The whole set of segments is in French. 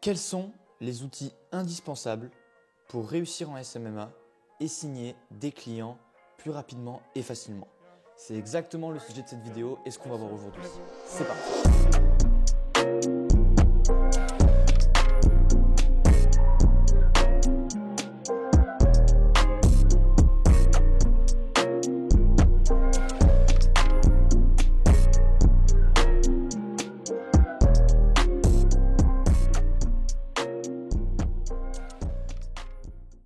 Quels sont les outils indispensables pour réussir en SMMA et signer des clients plus rapidement et facilement? C'est exactement le sujet de cette vidéo et ce qu'on va voir aujourd'hui. C'est parti!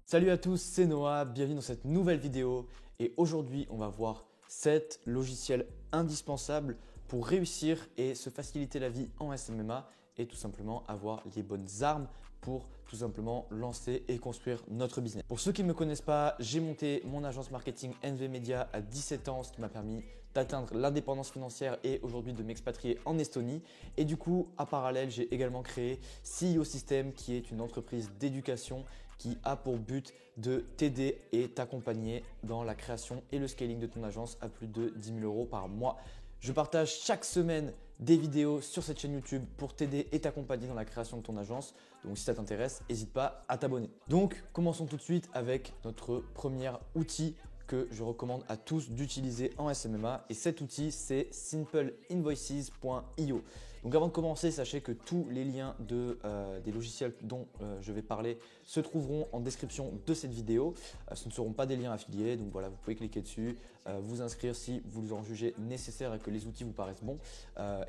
Salut à tous, c'est Noah, bienvenue dans cette nouvelle vidéo et aujourd'hui on va voir 7 logiciels indispensables pour réussir et se faciliter la vie en SMMA et tout simplement avoir les bonnes armes pour tout simplement lancer et construire notre business. Pour ceux qui ne me connaissent pas, j'ai monté mon agence marketing NV Media à 17 ans, ce qui m'a permis d'atteindre l'indépendance financière et aujourd'hui de m'expatrier en Estonie. Et du coup, à parallèle, j'ai également créé CEO System qui est une entreprise d'éducation qui a pour but de t'aider et t'accompagner dans la création et le scaling de ton agence à plus de 10 000 € par mois. Je partage chaque semaine des vidéos sur cette chaîne YouTube pour t'aider et t'accompagner dans la création de ton agence. Donc si ça t'intéresse, n'hésite pas à t'abonner. Donc commençons tout de suite avec notre premier outil que je recommande à tous d'utiliser en SMMA et cet outil c'est simpleinvoices.io. Donc avant de commencer, sachez que tous les liens des logiciels dont je vais parler se trouveront en description de cette vidéo. Ce ne seront pas des liens affiliés, donc voilà, vous pouvez cliquer dessus, vous inscrire si vous en jugez nécessaire et que les outils vous paraissent bons.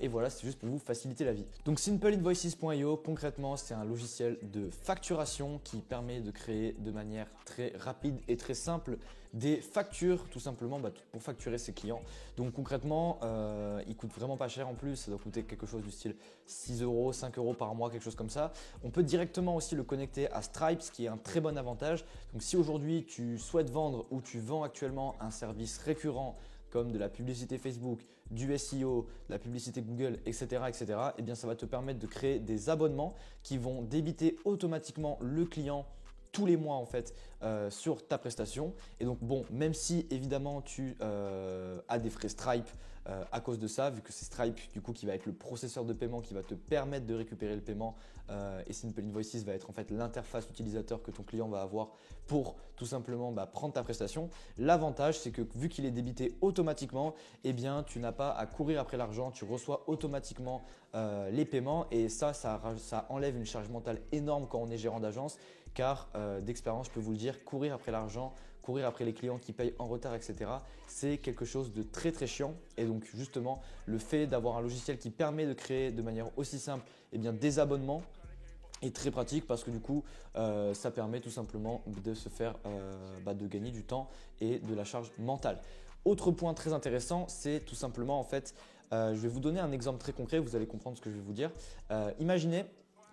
Et voilà, c'est juste pour vous faciliter la vie. Donc simpleinvoices.io, concrètement, c'est un logiciel de facturation qui permet de créer de manière très rapide et très simple des factures tout simplement pour facturer ses clients. Donc concrètement, il coûte vraiment pas cher en plus, ça doit coûter quelque chose du style 6 €, 5 € par mois, quelque chose comme ça. On peut directement aussi le connecter à Stripe, ce qui est un très bon avantage. Donc si aujourd'hui tu souhaites vendre ou tu vends actuellement un service récurrent comme de la publicité Facebook, du SEO, de la publicité Google, etc., eh bien ça va te permettre de créer des abonnements qui vont débiter automatiquement le client tous les mois en fait sur ta prestation. Et donc bon, même si évidemment tu as des frais Stripe à cause de ça, vu que c'est Stripe du coup qui va être le processeur de paiement qui va te permettre de récupérer le paiement et Simple Invoices va être en fait l'interface utilisateur que ton client va avoir pour tout simplement prendre ta prestation. L'avantage c'est que vu qu'il est débité automatiquement, eh bien tu n'as pas à courir après l'argent, tu reçois automatiquement les paiements et ça enlève une charge mentale énorme quand on est gérant d'agence. Car d'expérience, je peux vous le dire, courir après l'argent, courir après les clients qui payent en retard, etc. c'est quelque chose de très très chiant. Et donc justement, le fait d'avoir un logiciel qui permet de créer de manière aussi simple des abonnements est très pratique parce que du coup, ça permet tout simplement de se faire, de gagner du temps et de la charge mentale. Autre point très intéressant, c'est tout simplement en fait, je vais vous donner un exemple très concret, vous allez comprendre ce que je vais vous dire. Imaginez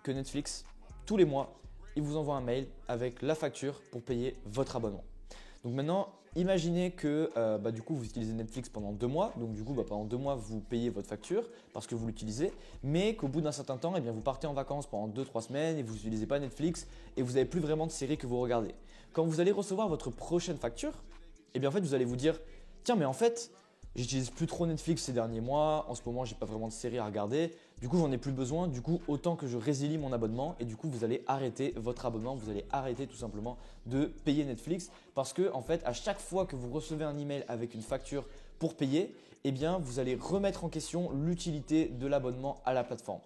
que Netflix, tous les mois, il vous envoie un mail avec la facture pour payer votre abonnement. Donc maintenant, imaginez que du coup, vous utilisez Netflix pendant 2 mois. Donc du coup, pendant 2 mois, vous payez votre facture parce que vous l'utilisez. Mais qu'au bout d'un certain temps, vous partez en vacances pendant 2-3 semaines et vous n'utilisez pas Netflix et vous n'avez plus vraiment de séries que vous regardez. Quand vous allez recevoir votre prochaine facture, en fait, vous allez vous dire « Tiens, mais en fait, j'utilise plus trop Netflix ces derniers mois. En ce moment, j'ai pas vraiment de séries à regarder. Du coup, j'en ai plus besoin. Du coup, autant que je résilie mon abonnement. Et du coup, vous allez arrêter votre abonnement. Vous allez arrêter tout simplement de payer Netflix parce que en fait, à chaque fois que vous recevez un email avec une facture pour payer, vous allez remettre en question l'utilité de l'abonnement à la plateforme.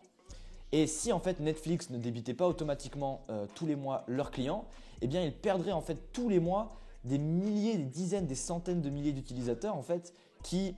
Et si en fait Netflix ne débitait pas automatiquement tous les mois leurs clients, ils perdraient en fait tous les mois des milliers, des dizaines, des centaines de milliers d'utilisateurs en fait qui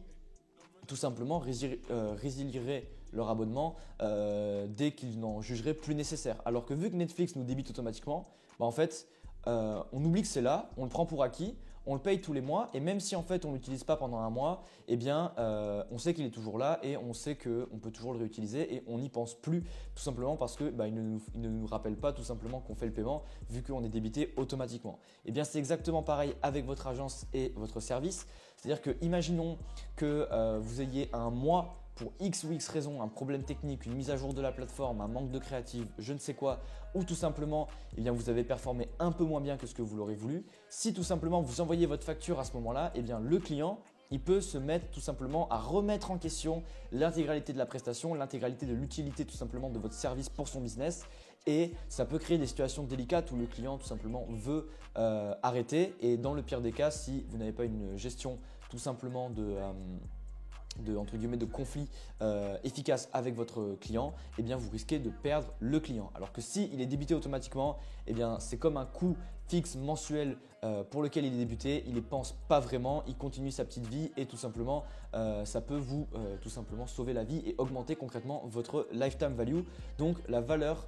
tout simplement résilieraient leur abonnement dès qu'ils n'en jugeraient plus nécessaire. Alors que vu que Netflix nous débite automatiquement, en fait, on oublie que c'est là, on le prend pour acquis, on le paye tous les mois et même si en fait on ne l'utilise pas pendant un mois, on sait qu'il est toujours là et on sait qu'on peut toujours le réutiliser et on n'y pense plus tout simplement parce que il ne nous rappelle pas tout simplement qu'on fait le paiement vu qu'on est débité automatiquement. C'est exactement pareil avec votre agence et votre service. C'est-à-dire que imaginons que vous ayez un mois pour X ou X raison, un problème technique, une mise à jour de la plateforme, un manque de créative, je ne sais quoi, ou tout simplement vous avez performé un peu moins bien que ce que vous l'aurez voulu. Si tout simplement vous envoyez votre facture à ce moment-là, le client il peut se mettre tout simplement à remettre en question l'intégralité de la prestation, l'intégralité de l'utilité tout simplement de votre service pour son business. et ça peut créer des situations délicates où le client tout simplement veut arrêter. Et dans le pire des cas, si vous n'avez pas une gestion tout simplement entre guillemets, de conflit efficace avec votre client, eh bien vous risquez de perdre le client. Alors que s'il est débité automatiquement, eh bien c'est comme un coût fixe mensuel pour lequel il est débuté, il n'y pense pas vraiment, il continue sa petite vie et tout simplement ça peut vous tout simplement sauver la vie et augmenter concrètement votre lifetime value, donc la valeur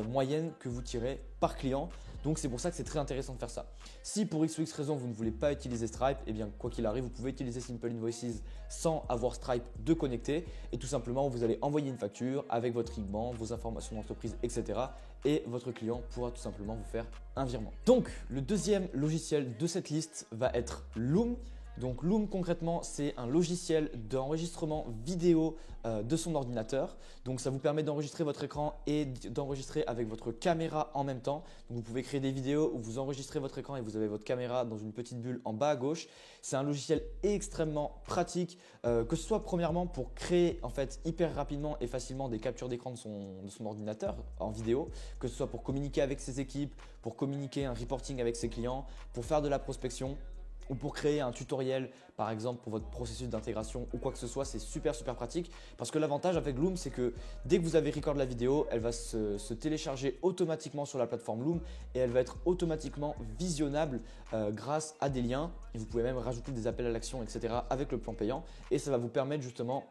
moyenne que vous tirez par client. Donc c'est pour ça que c'est très intéressant de faire ça. Si pour X ou X raison vous ne voulez pas utiliser Stripe, eh bien quoi qu'il arrive, vous pouvez utiliser Simple Invoices sans avoir Stripe de connecté et tout simplement vous allez envoyer une facture avec votre IBAN, vos informations d'entreprise, etc. et votre client pourra tout simplement vous faire un virement. Donc le deuxième logiciel de cette liste va être Loom. Donc Loom concrètement c'est un logiciel d'enregistrement vidéo de son ordinateur. Donc ça vous permet d'enregistrer votre écran et d'enregistrer avec votre caméra en même temps. Donc vous pouvez créer des vidéos où vous enregistrez votre écran et vous avez votre caméra dans une petite bulle en bas à gauche. C'est un logiciel extrêmement pratique que ce soit premièrement pour créer en fait hyper rapidement et facilement des captures d'écran de son ordinateur en vidéo, que ce soit pour communiquer avec ses équipes, pour communiquer un reporting avec ses clients, pour faire de la prospection, ou pour créer un tutoriel par exemple pour votre processus d'intégration ou quoi que ce soit. C'est super pratique parce que l'avantage avec Loom c'est que dès que vous avez record la vidéo, elle va se télécharger automatiquement sur la plateforme Loom et elle va être automatiquement visionnable grâce à des liens, et vous pouvez même rajouter des appels à l'action, etc. avec le plan payant, et ça va vous permettre justement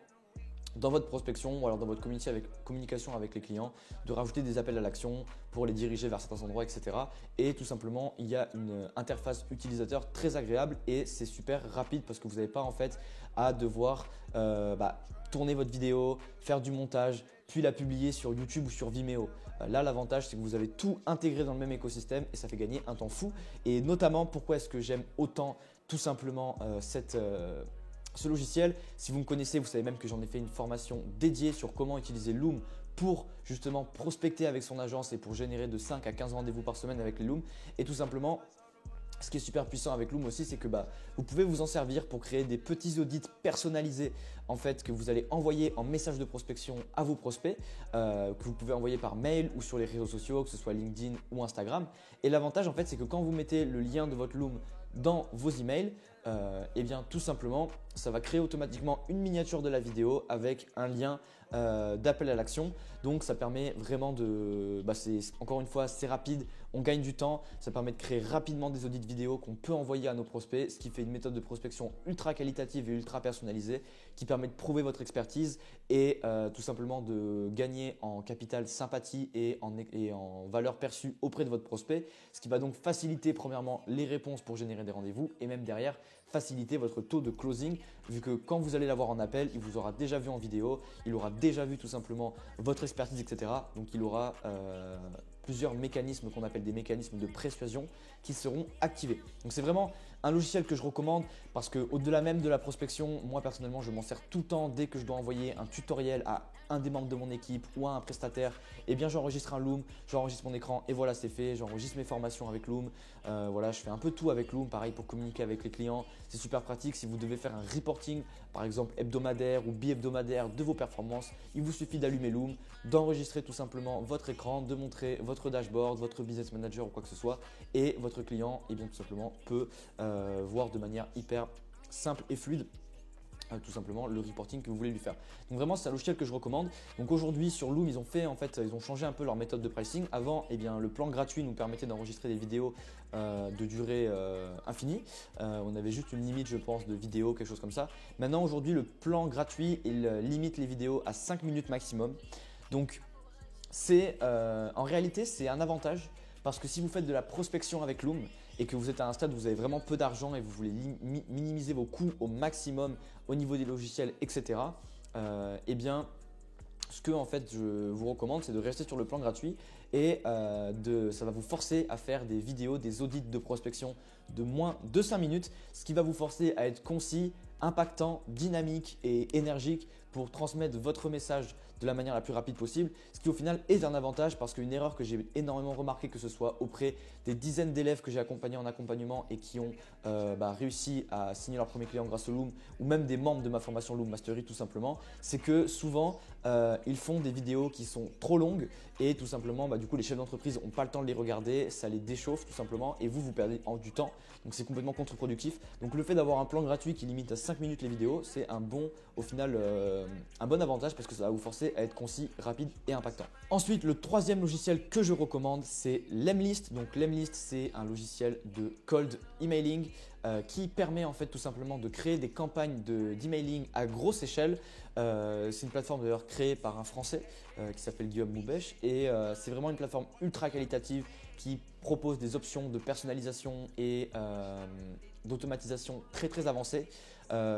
dans votre prospection ou alors dans votre communication avec les clients de rajouter des appels à l'action pour les diriger vers certains endroits, etc. Et tout simplement, il y a une interface utilisateur très agréable et c'est super rapide parce que vous n'avez pas en fait à devoir tourner votre vidéo, faire du montage, puis la publier sur YouTube ou sur Vimeo. Là, l'avantage, c'est que vous avez tout intégré dans le même écosystème et ça fait gagner un temps fou. Et notamment, pourquoi est-ce que j'aime autant tout simplement ce logiciel? Si vous me connaissez, vous savez même que j'en ai fait une formation dédiée sur comment utiliser Loom pour justement prospecter avec son agence et pour générer de 5 à 15 rendez-vous par semaine avec les Loom. Et tout simplement, ce qui est super puissant avec Loom aussi, c'est que vous pouvez vous en servir pour créer des petits audits personnalisés en fait que vous allez envoyer en message de prospection à vos prospects, que vous pouvez envoyer par mail ou sur les réseaux sociaux, que ce soit LinkedIn ou Instagram. Et l'avantage en fait, c'est que quand vous mettez le lien de votre Loom dans vos emails, eh bien tout simplement ça va créer automatiquement une miniature de la vidéo avec un lien d'appel à l'action. Donc ça permet vraiment encore une fois c'est rapide, on gagne du temps, ça permet de créer rapidement des audits vidéo qu'on peut envoyer à nos prospects, ce qui fait une méthode de prospection ultra qualitative et ultra personnalisée qui permet de prouver votre expertise et tout simplement de gagner en capital sympathie et en valeur perçue auprès de votre prospect, ce qui va donc faciliter premièrement les réponses pour générer des rendez-vous et même derrière faciliter votre taux de closing, vu que quand vous allez l'avoir en appel, il vous aura déjà vu en vidéo, il aura déjà vu tout simplement votre expertise, etc. Donc il aura plusieurs mécanismes qu'on appelle des mécanismes de persuasion qui seront activés. Donc c'est vraiment un logiciel que je recommande parce qu'au-delà même de la prospection, moi personnellement je m'en sers tout le temps. Dès que je dois envoyer un tutoriel à un des membres de mon équipe ou à un prestataire, eh bien j'enregistre un Loom, j'enregistre mon écran et voilà, c'est fait. J'enregistre mes formations avec Loom, voilà, je fais un peu tout avec Loom, pareil pour communiquer avec les clients. C'est super pratique si vous devez faire un reporting par exemple hebdomadaire ou bi-hebdomadaire de vos performances. Il vous suffit d'allumer Loom, d'enregistrer tout simplement votre écran, de montrer votre dashboard, votre business manager ou quoi que ce soit, et votre client bien tout simplement peut voir de manière hyper simple et fluide tout simplement le reporting que vous voulez lui faire. Donc vraiment c'est un logiciel que je recommande. Donc aujourd'hui sur Loom ils ont changé un peu leur méthode de pricing. Avant le plan gratuit nous permettait d'enregistrer des vidéos de durée infinie. On avait juste une limite je pense de vidéos, quelque chose comme ça. Maintenant aujourd'hui le plan gratuit il limite les vidéos à 5 minutes maximum. Donc en réalité c'est un avantage parce que si vous faites de la prospection avec Loom et que vous êtes à un stade où vous avez vraiment peu d'argent et vous voulez minimiser vos coûts au maximum au niveau des logiciels, etc. Ce que en fait je vous recommande, c'est de rester sur le plan gratuit et ça va vous forcer à faire des vidéos, des audits de prospection de moins de 5 minutes, ce qui va vous forcer à être concis, impactant, dynamique et énergique pour transmettre votre message de la manière la plus rapide possible, ce qui au final est un avantage parce qu'une erreur que j'ai énormément remarqué, que ce soit auprès des dizaines d'élèves que j'ai accompagnés en accompagnement et qui ont réussi à signer leur premier client grâce au Loom, ou même des membres de ma formation Loom Mastery tout simplement, c'est que souvent ils font des vidéos qui sont trop longues et tout simplement du coup les chefs d'entreprise n'ont pas le temps de les regarder, ça les déchauffe tout simplement et vous perdez du temps, donc c'est complètement contre-productif. Donc le fait d'avoir un plan gratuit qui limite à 5 minutes les vidéos, c'est un bon avantage parce que ça va vous forcer à être concis, rapide et impactant. Ensuite, le troisième logiciel que je recommande, c'est Lemlist. Donc Lemlist, c'est un logiciel de cold emailing qui permet en fait tout simplement de créer des campagnes d'emailing à grosse échelle. C'est une plateforme d'ailleurs créée par un Français qui s'appelle Guillaume Moubèche et c'est vraiment une plateforme ultra qualitative qui propose des options de personnalisation et d'automatisation très très avancées.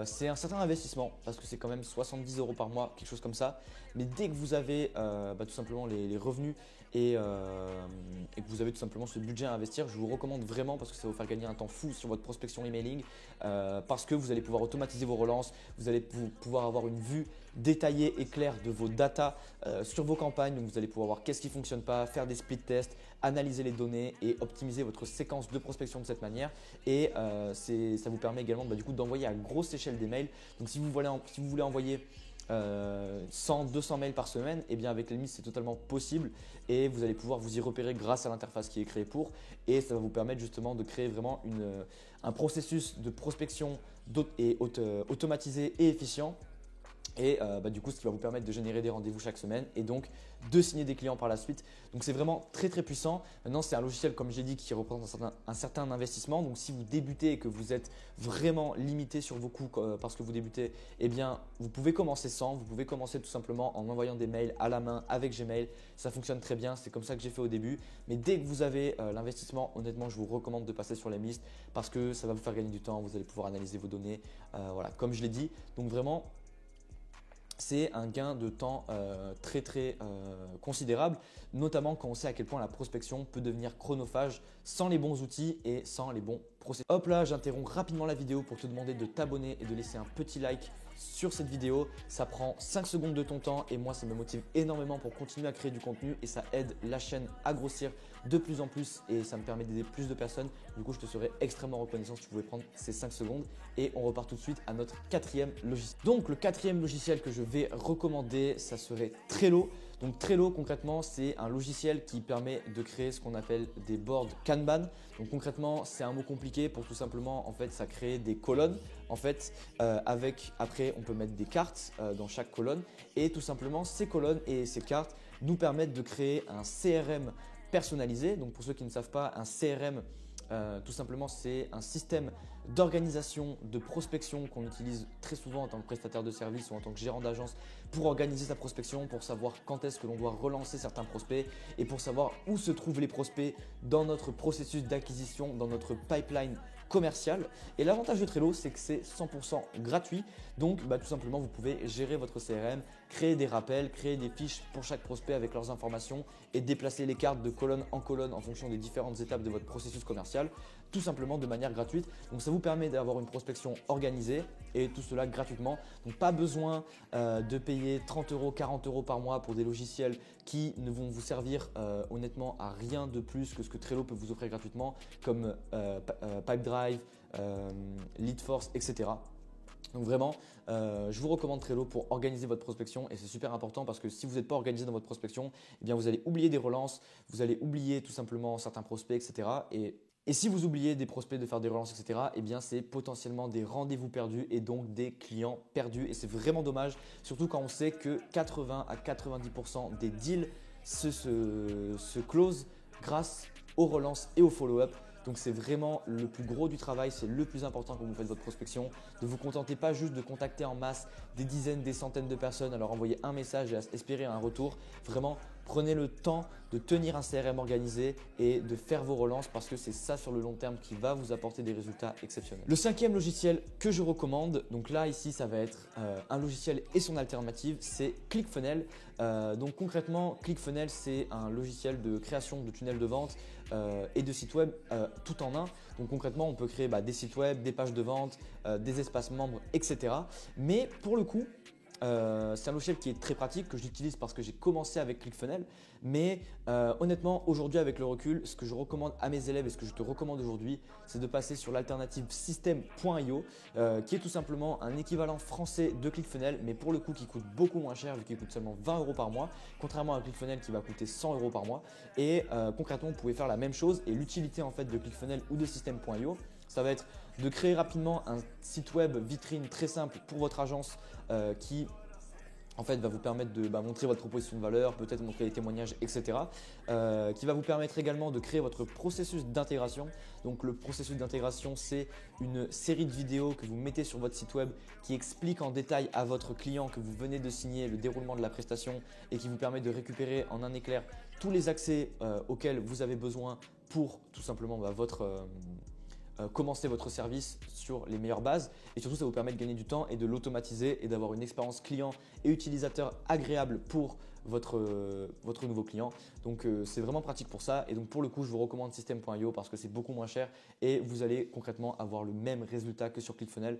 C'est un certain investissement parce que c'est quand même 70 € par mois, quelque chose comme ça. Mais dès que vous avez tout simplement les revenus et que vous avez tout simplement ce budget à investir, je vous recommande vraiment parce que ça va vous faire gagner un temps fou sur votre prospection emailing parce que vous allez pouvoir automatiser vos relances, vous allez pouvoir avoir une vue détaillée et claire de vos datas sur vos campagnes. Donc vous allez pouvoir voir qu'est-ce qui ne fonctionne pas, faire des split tests, analyser les données et optimiser votre séquence de prospection de cette manière. Et ça vous permet également du coup d'envoyer à grosse échelle des mails. Donc si vous voulez envoyer 100, 200 mails par semaine, et bien avec Lemlist c'est totalement possible et vous allez pouvoir vous y repérer grâce à l'interface qui est créée pour, et ça va vous permettre justement de créer vraiment un processus de prospection automatisé et efficient. Et du coup, ce qui va vous permettre de générer des rendez-vous chaque semaine et donc de signer des clients par la suite. Donc, c'est vraiment très très puissant. Maintenant, c'est un logiciel, comme j'ai dit, qui représente un certain investissement. Donc, si vous débutez et que vous êtes vraiment limité sur vos coûts parce que vous débutez, eh bien, vous pouvez commencer sans. Vous pouvez commencer tout simplement en envoyant des mails à la main avec Gmail. Ça fonctionne très bien. C'est comme ça que j'ai fait au début. Mais dès que vous avez l'investissement, honnêtement, je vous recommande de passer sur Lemlist parce que ça va vous faire gagner du temps. Vous allez pouvoir analyser vos données. Voilà, comme je l'ai dit. Donc, vraiment, c'est un gain de temps très très considérable, notamment quand on sait à quel point la prospection peut devenir chronophage sans les bons outils et sans les bons processus. Hop là, j'interromps rapidement la vidéo pour te demander de t'abonner et de laisser un petit like sur cette vidéo. Ça prend 5 secondes de ton temps et moi ça me motive énormément pour continuer à créer du contenu et ça aide la chaîne à grossir de plus en plus et ça me permet d'aider plus de personnes. Du coup, je te serais extrêmement reconnaissant si tu pouvais prendre ces 5 secondes et on repart tout de suite à notre quatrième logiciel. Donc le quatrième logiciel que je vais recommander, ça serait Trello. Donc Trello concrètement, c'est un logiciel qui permet de créer ce qu'on appelle des boards Kanban. Donc concrètement, c'est un mot compliqué pour tout simplement, en fait, ça crée des colonnes. En fait, après, on peut mettre des cartes dans chaque colonne et tout simplement, ces colonnes et ces cartes nous permettent de créer un CRM personnalisé. Donc pour ceux qui ne savent pas, un CRM, tout simplement, c'est un système d'organisation, de prospection qu'on utilise très souvent en tant que prestataire de service ou en tant que gérant d'agence pour organiser sa prospection, pour savoir quand est-ce que l'on doit relancer certains prospects et pour savoir où se trouvent les prospects dans notre processus d'acquisition, dans notre pipeline commercial. Et l'avantage de Trello, c'est que c'est 100% gratuit. Donc, tout simplement, vous pouvez gérer votre CRM, créer des rappels, créer des fiches pour chaque prospect avec leurs informations et déplacer les cartes de colonne en colonne en fonction des différentes étapes de votre processus commercial, tout simplement de manière gratuite. Donc, ça vous permet d'avoir une prospection organisée et tout cela gratuitement. Donc, pas besoin de payer 30 €, 40 € par mois pour des logiciels qui ne vont vous servir honnêtement à rien de plus que ce que Trello peut vous offrir gratuitement comme Pipedrive, Leadforce, etc. Donc vraiment, je vous recommande Trello pour organiser votre prospection et c'est super important parce que si vous n'êtes pas organisé dans votre prospection, eh bien vous allez oublier des relances, vous allez oublier tout simplement certains prospects, etc. Et si vous oubliez des prospects de faire des relances, etc., eh bien c'est potentiellement des rendez-vous perdus et donc des clients perdus. Et c'est vraiment dommage, surtout quand on sait que 80 à 90% des deals se closent grâce aux relances et aux follow-up. Donc c'est vraiment le plus gros du travail, c'est le plus important quand vous faites votre prospection. Ne vous contentez pas juste de contacter en masse des dizaines, des centaines de personnes, à leur envoyer un message et à espérer un retour. Vraiment, prenez le temps de tenir un CRM organisé et de faire vos relances parce que c'est ça sur le long terme qui va vous apporter des résultats exceptionnels. Le cinquième logiciel que je recommande, donc là ici ça va être un logiciel et son alternative, c'est ClickFunnels. Donc concrètement, ClickFunnels c'est un logiciel de création de tunnels de vente et de sites web tout en un. Donc concrètement, on peut créer des sites web, des pages de vente, des espaces membres, etc. Mais pour le coup, c'est un logiciel qui est très pratique, que j'utilise parce que j'ai commencé avec ClickFunnels. Mais honnêtement, aujourd'hui avec le recul, ce que je recommande à mes élèves et ce que je te recommande aujourd'hui, c'est de passer sur l'alternative System.io qui est tout simplement un équivalent français de ClickFunnels, mais pour le coup qui coûte beaucoup moins cher vu qu'il coûte seulement 20 € par mois, contrairement à ClickFunnels qui va coûter 100 € par mois. Et concrètement, vous pouvez faire la même chose et l'utilité en fait de ClickFunnels ou de System.io, ça va être de créer rapidement un site web vitrine très simple pour votre agence qui en fait va vous permettre de montrer votre proposition de valeur, peut-être montrer les témoignages, etc. Qui va vous permettre également de créer votre processus d'intégration. Donc le processus d'intégration, c'est une série de vidéos que vous mettez sur votre site web qui explique en détail à votre client que vous venez de signer le déroulement de la prestation et qui vous permet de récupérer en un éclair tous les accès auxquels vous avez besoin pour tout simplement commencer votre service sur les meilleures bases et surtout ça vous permet de gagner du temps et de l'automatiser et d'avoir une expérience client et utilisateur agréable pour votre nouveau client. Donc c'est vraiment pratique pour ça et donc pour le coup je vous recommande System.io parce que c'est beaucoup moins cher et vous allez concrètement avoir le même résultat que sur ClickFunnels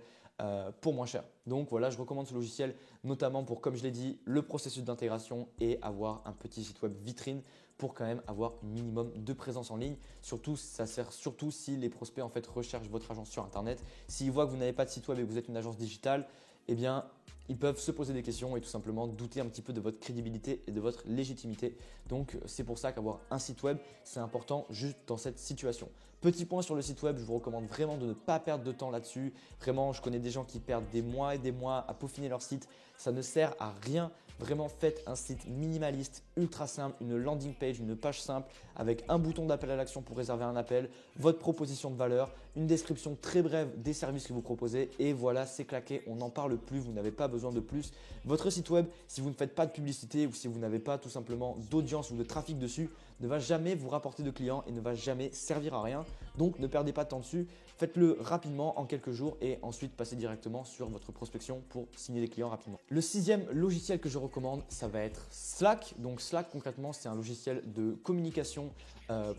pour moins cher. Donc voilà, je recommande ce logiciel notamment pour, comme je l'ai dit, le processus d'intégration et avoir un petit site web vitrine pour quand même avoir un minimum de présence en ligne. Surtout, ça sert surtout si les prospects en fait recherchent votre agence sur Internet. S'ils voient que vous n'avez pas de site web et que vous êtes une agence digitale, eh bien, ils peuvent se poser des questions et tout simplement douter un petit peu de votre crédibilité et de votre légitimité. Donc, c'est pour ça qu'avoir un site web, c'est important juste dans cette situation. Petit point sur le site web, je vous recommande vraiment de ne pas perdre de temps là-dessus. Vraiment, je connais des gens qui perdent des mois et des mois à peaufiner leur site. Ça ne sert à rien. Vraiment, faites un site minimaliste, ultra simple, une landing page, une page simple avec un bouton d'appel à l'action pour réserver un appel, votre proposition de valeur, une description très brève des services que vous proposez et voilà, c'est claqué, on n'en parle plus, vous n'avez pas besoin de plus. Votre site web, si vous ne faites pas de publicité ou si vous n'avez pas tout simplement d'audience ou de trafic dessus, ne va jamais vous rapporter de clients et ne va jamais servir à rien. Donc, ne perdez pas de temps dessus. Faites-le rapidement en quelques jours et ensuite passez directement sur votre prospection pour signer des clients rapidement. Le sixième logiciel que je recommande, ça va être Slack. Donc Slack concrètement, c'est un logiciel de communication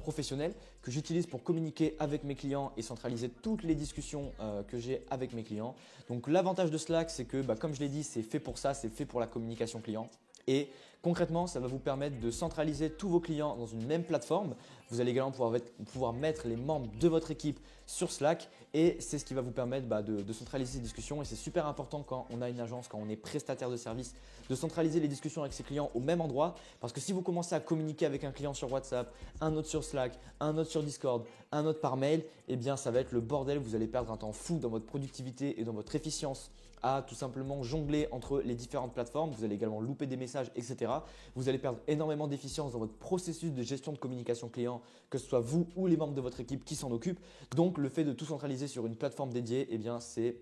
professionnelle que j'utilise pour communiquer avec mes clients et centraliser toutes les discussions que j'ai avec mes clients. Donc l'avantage de Slack, c'est que comme je l'ai dit, c'est fait pour ça, c'est fait pour la communication client. Et concrètement, ça va vous permettre de centraliser tous vos clients dans une même plateforme. Vous allez également pouvoir mettre les membres de votre équipe sur Slack et c'est ce qui va vous permettre de centraliser ces discussions. Et c'est super important quand on a une agence, quand on est prestataire de service, de centraliser les discussions avec ses clients au même endroit. Parce que si vous commencez à communiquer avec un client sur WhatsApp, un autre sur Slack, un autre sur Discord, un autre par mail, eh bien ça va être le bordel. Vous allez perdre un temps fou dans votre productivité et dans votre efficience à tout simplement jongler entre les différentes plateformes. Vous allez également louper des messages, etc. Vous allez perdre énormément d'efficience dans votre processus de gestion de communication client, que ce soit vous ou les membres de votre équipe qui s'en occupent. Donc, le fait de tout centraliser sur une plateforme dédiée, eh bien, c'est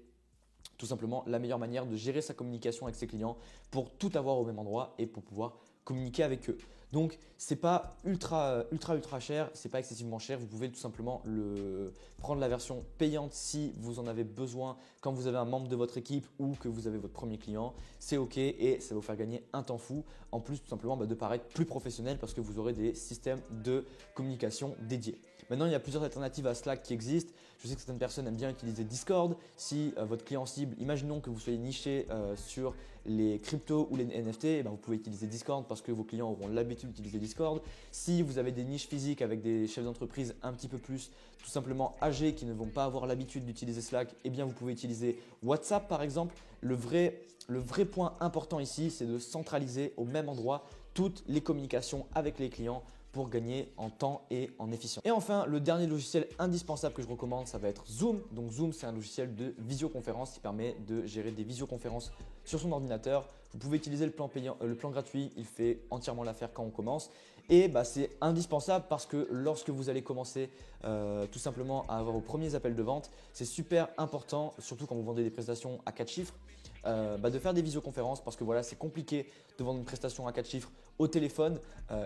tout simplement la meilleure manière de gérer sa communication avec ses clients pour tout avoir au même endroit et pour pouvoir communiquer avec eux. Donc, c'est pas ultra cher, c'est pas excessivement cher. Vous pouvez tout simplement prendre la version payante si vous en avez besoin quand vous avez un membre de votre équipe ou que vous avez votre premier client. C'est OK et ça va vous faire gagner un temps fou. En plus, tout simplement de paraître plus professionnel parce que vous aurez des systèmes de communication dédiés. Maintenant, il y a plusieurs alternatives à Slack qui existent. Je sais que certaines personnes aiment bien utiliser Discord. Si votre client cible, imaginons que vous soyez niché sur les cryptos ou les NFT, vous pouvez utiliser Discord parce que vos clients auront l'habitude d'utiliser Discord. Si vous avez des niches physiques avec des chefs d'entreprise un petit peu plus tout simplement âgés qui ne vont pas avoir l'habitude d'utiliser Slack, eh bien vous pouvez utiliser WhatsApp par exemple. Le vrai point important ici, c'est de centraliser au même endroit toutes les communications avec les clients pour gagner en temps et en efficience. Et enfin, le dernier logiciel indispensable que je recommande, ça va être Zoom. Donc Zoom, c'est un logiciel de visioconférence qui permet de gérer des visioconférences sur son ordinateur. Vous pouvez utiliser le plan payant, le plan gratuit, il fait entièrement l'affaire quand on commence. Et c'est indispensable parce que lorsque vous allez commencer tout simplement à avoir vos premiers appels de vente, c'est super important, surtout quand vous vendez des prestations à 4 chiffres, de faire des visioconférences parce que voilà, c'est compliqué de vendre une prestation à 4 chiffres au téléphone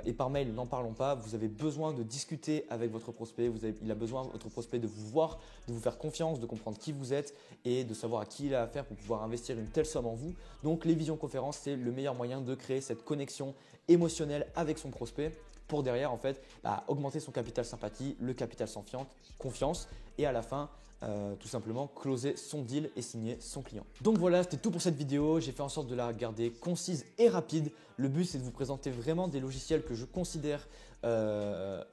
et par mail, n'en parlons pas. Vous avez besoin de discuter avec votre prospect, il a besoin, votre prospect, de vous voir, de vous faire confiance, de comprendre qui vous êtes et de savoir à qui il a affaire pour pouvoir investir une telle somme en vous. Donc les visioconférences, c'est le meilleur moyen de créer cette connexion émotionnelle avec son prospect pour derrière en fait augmenter son capital sympathie, le capital confiance et à la fin tout simplement closer son deal et signer son client. Donc voilà, c'était tout pour cette vidéo. J'ai fait en sorte de la garder concise et rapide. Le but, c'est de vous présenter vraiment des logiciels que je considère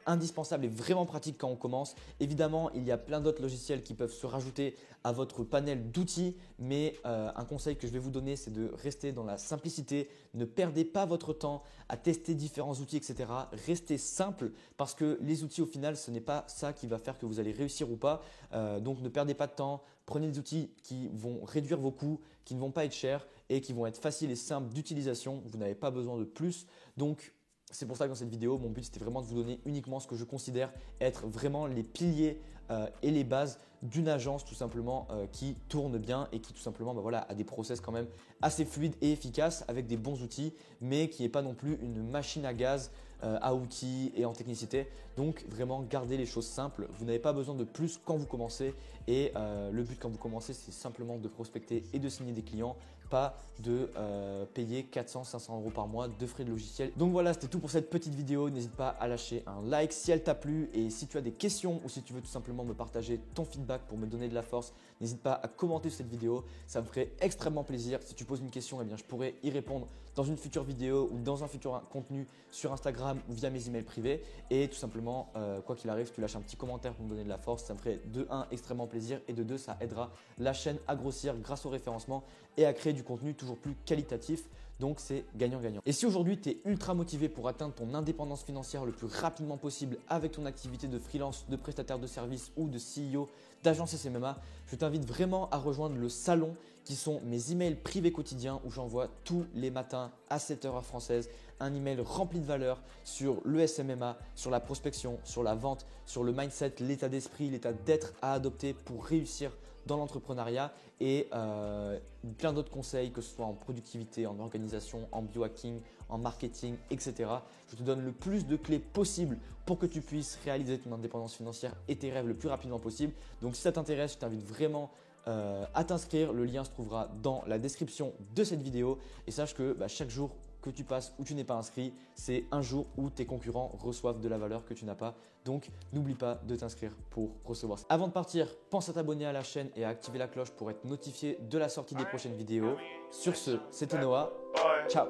indispensables et vraiment pratiques quand on commence. Évidemment, il y a plein d'autres logiciels qui peuvent se rajouter à votre panel d'outils, mais un conseil que je vais vous donner, c'est de rester dans la simplicité. Ne perdez pas votre temps à tester différents outils, etc. Restez simple parce que les outils, au final, ce n'est pas ça qui va faire que vous allez réussir ou pas. Donc, ne perdez pas de temps. Prenez des outils qui vont réduire vos coûts, qui ne vont pas être chers et qui vont être faciles et simples d'utilisation. Vous n'avez pas besoin de plus. Donc, c'est pour ça que dans cette vidéo, mon but, c'était vraiment de vous donner uniquement ce que je considère être vraiment les piliers et les bases d'une agence tout simplement qui tourne bien et qui tout simplement a des process quand même assez fluides et efficaces avec des bons outils, mais qui n'est pas non plus une machine à gaz à outils et en technicité. Donc vraiment gardez les choses simples. Vous n'avez pas besoin de plus quand vous commencez et le but quand vous commencez, c'est simplement de prospecter et de signer des clients, pas de payer 400-500 € par mois de frais de logiciel. Donc voilà, c'était tout pour cette petite vidéo. N'hésite pas à lâcher un like si elle t'a plu et si tu as des questions ou si tu veux tout simplement me partager ton feedback pour me donner de la force, n'hésite pas à commenter cette vidéo. Ça me ferait extrêmement plaisir. Si tu poses une question, eh bien, je pourrais y répondre dans une future vidéo ou dans un futur contenu sur Instagram ou via mes emails privés. Et tout simplement, quoi qu'il arrive, tu lâches un petit commentaire pour me donner de la force. Ça me ferait de 1 extrêmement plaisir et de 2 ça aidera la chaîne à grossir grâce au référencement et à créer du contenu toujours plus qualitatif. Donc, c'est gagnant-gagnant. Et si aujourd'hui, tu es ultra motivé pour atteindre ton indépendance financière le plus rapidement possible avec ton activité de freelance, de prestataire de services ou de CEO d'agence SMMA, je t'invite vraiment à rejoindre le salon qui sont mes emails privés quotidiens où j'envoie tous les matins à 7h heure française un email rempli de valeur sur le SMMA, sur la prospection, sur la vente, sur le mindset, l'état d'esprit, l'état d'être à adopter pour réussir dans l'entrepreneuriat et plein d'autres conseils, que ce soit en productivité, en organisation, en biohacking, en marketing, etc. Je te donne le plus de clés possible pour que tu puisses réaliser ton indépendance financière et tes rêves le plus rapidement possible. Donc si ça t'intéresse, je t'invite vraiment à t'inscrire. Le lien se trouvera dans la description de cette vidéo et sache que chaque jour que tu passes où tu n'es pas inscrit, c'est un jour où tes concurrents reçoivent de la valeur que tu n'as pas. Donc, n'oublie pas de t'inscrire pour recevoir ça. Avant de partir, pense à t'abonner à la chaîne et à activer la cloche pour être notifié de la sortie des prochaines vidéos. Sur ce, c'était Noah. Ciao!